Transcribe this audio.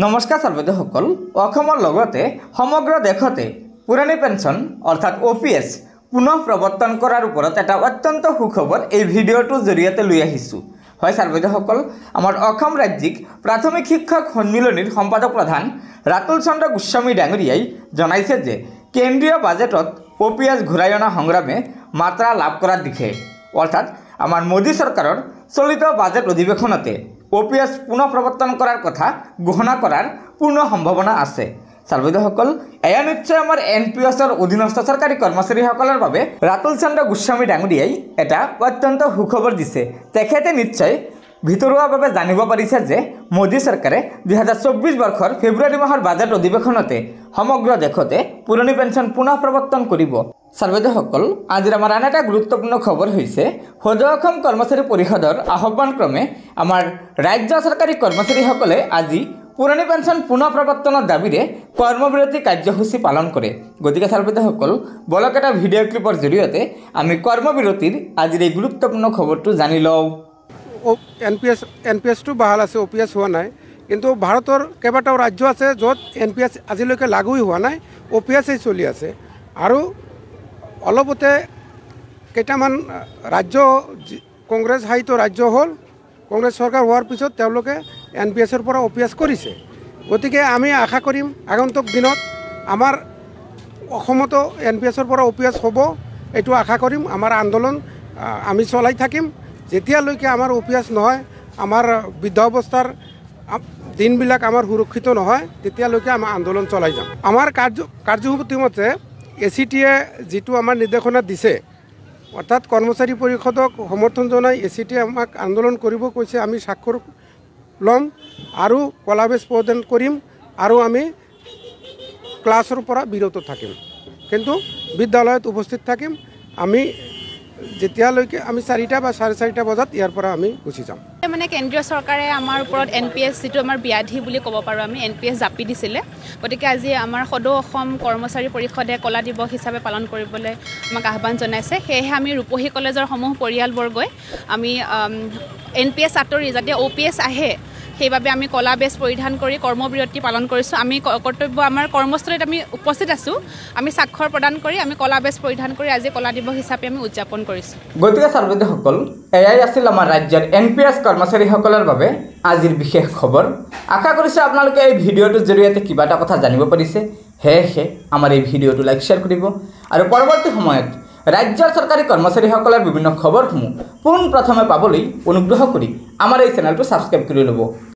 নমস্কাৰ সৰ্বদসকল অসমৰ লগতে সমগ্ৰ দেশতে পুৰণি পেঞ্চন অৰ্থাৎ OPS পুনঃ প্ৰৱৰ্তন কৰাৰ ওপৰত এটা অত্যন্ত সুখবৰ এই ভিডিঅ'টোৰ জৰিয়তে লৈ আহিছোঁ। হয় সৰ্বদসকল, আমাৰ অসম ৰাজ্যিক প্ৰাথমিক শিক্ষক সন্মিলনীৰ সম্পাদক প্ৰধান ৰাতুল চন্দ্ৰ গোস্বামী ডাঙৰীয়াই জনাইছে যে কেন্দ্ৰীয় বাজেটত OPS ঘূৰাই অনা সংগ্ৰামে মাত্ৰা লাভ কৰাৰ দিশে, অৰ্থাৎ আমাৰ মোদী চৰকাৰৰ চলিত বাজেট অধিৱেশনতে OPS পুনঃ প্ৰৱৰ্তন কৰাৰ কথা ঘোষণা কৰাৰ পূৰ্ণ সম্ভাৱনা আছে। সৰ্বদসকল, এয়া নিশ্চয় আমাৰ NPSৰ অধীনস্থ চৰকাৰী কৰ্মচাৰীসকলৰ বাবে ৰাতুল চন্দ্ৰ গোস্বামী ডাঙৰীয়াই এটা অত্যন্ত সুখবৰ দিছে। তেখেতে নিশ্চয় ভিতৰুৱাভাৱে জানিব পাৰিছে যে মোদী চৰকাৰে 2024 বৰ্ষৰ ফেব্ৰুৱাৰী মাহৰ বাজেট অধিৱেশনতে সমগ্ৰ দেশতে পুৰণি পেঞ্চন পুনঃ প্ৰৱৰ্তন কৰিব। সৰ্বদসকল, আজিৰ আমাৰ আন এটা গুৰুত্বপূৰ্ণ খবৰ হৈছে সদৌ অসম কৰ্মচাৰী পৰিষদৰ আহ্বানক্ৰমে আমাৰ ৰাজ্য চৰকাৰী কৰ্মচাৰীসকলে আজি পুৰণি পেঞ্চন পুনঃ প্ৰৱৰ্তনৰ দাবীৰে কৰ্মবিৰতি কাৰ্যসূচী পালন কৰে। গতিকে সৰ্বদসকল, বলক এটা ভিডিঅ' ক্লিপৰ জৰিয়তে আমি কৰ্মবিৰতিৰ আজিৰ এই গুৰুত্বপূৰ্ণ খবৰটো জানি লওঁ। NPSটো বাহাল আছে, OPS হোৱা নাই। কিন্তু ভাৰতৰ কেইবাটাও ৰাজ্য আছে য'ত NPS আজিলৈকে লাগুই হোৱা নাই, OPS চলি আছে। আৰু অলপতে কেইটামান ৰাজ্য কংগ্ৰেছ শাসিত ৰাজ্য হ'ল, কংগ্ৰেছ চৰকাৰ হোৱাৰ পিছত তেওঁলোকে NPSৰ পৰা OPS কৰিছে। গতিকে আমি আশা কৰিম আগন্তুক দিনত আমাৰ অসমতো NPSৰ পৰা OPS হ'ব, এইটো আশা কৰিম। আমাৰ আন্দোলন আমি চলাই থাকিম যেতিয়ালৈকে আমাৰ OPS নহয়, আমাৰ বৃদ্ধ অৱস্থাৰ দিনবিলাক আমাৰ সুৰক্ষিত নহয়, তেতিয়ালৈকে আমাৰ আন্দোলন চলাই যাম। আমাৰ কাৰ্যসূচী মতে ACT-য়ে যিটো আমাৰ নিৰ্দেশনা দিছে, অৰ্থাৎ কৰ্মচাৰী পৰিষদক সমৰ্থন জনাই ACT-য়ে আমাক আন্দোলন কৰিব কৈছে। আমি স্বাক্ষৰ ল'ম আৰু কলা বেজ প্ৰদান কৰিম আৰু আমি ক্লাছৰ পৰা বিৰত থাকিম, কিন্তু বিদ্যালয়ত উপস্থিত থাকিম। আমি যেতিয়ালৈকে আমি 4টা বা 4:30 বজাত ইয়াৰ পৰা আমি গুচি যাম। মানে কেন্দ্ৰীয় চৰকাৰে আমাৰ ওপৰত NPS যিটো আমাৰ ব্যাধি বুলি ক'ব পাৰোঁ, আমি NPS জাপি দিছিলে। গতিকে আজি আমাৰ সদৌ অসম কৰ্মচাৰী পৰিষদে কলা দিৱস হিচাপে পালন কৰিবলৈ আমাক আহ্বান জনাইছে। সেয়েহে আমি ৰূপহী কলেজৰ সমূহ পৰিয়ালবৰ্গই আমি NPS আঁতৰি যাতে OPS আহে, সেইবাবে আমি কলা বেজ পৰিধান কৰি কৰ্মবিৰতি পালন কৰিছোঁ। আমি কৰ্তব্য আমাৰ কৰ্মস্থলীত আমি উপস্থিত আছোঁ। আমি স্বাক্ষৰ প্ৰদান কৰি আমি কলা বেজ পৰিধান কৰি আজি কলা দিৱস হিচাপে আমি উদযাপন কৰিছোঁ। গতিকে সৰ্বদসকল, এয়াই আছিল আমাৰ ৰাজ্যৰ NPS কৰ্মচাৰীসকলৰ বাবে আজিৰ বিশেষ খবৰ। আশা কৰিছোঁ আপোনালোকে এই ভিডিঅ'টোৰ জৰিয়তে কিবা এটা কথা জানিব পাৰিছে। সেয়েহে আমাৰ এই ভিডিঅ'টো লাইক শ্বেয়াৰ কৰিব আৰু পৰৱৰ্তী সময়ত ৰাজ্যৰ চৰকাৰী কৰ্মচাৰীসকলৰ বিভিন্ন খবৰসমূহ পোনপ্ৰথমে পাবলৈ অনুগ্ৰহ কৰি আমাৰ এই চেনেলটো ছাবস্ক্ৰাইব কৰি ল'ব।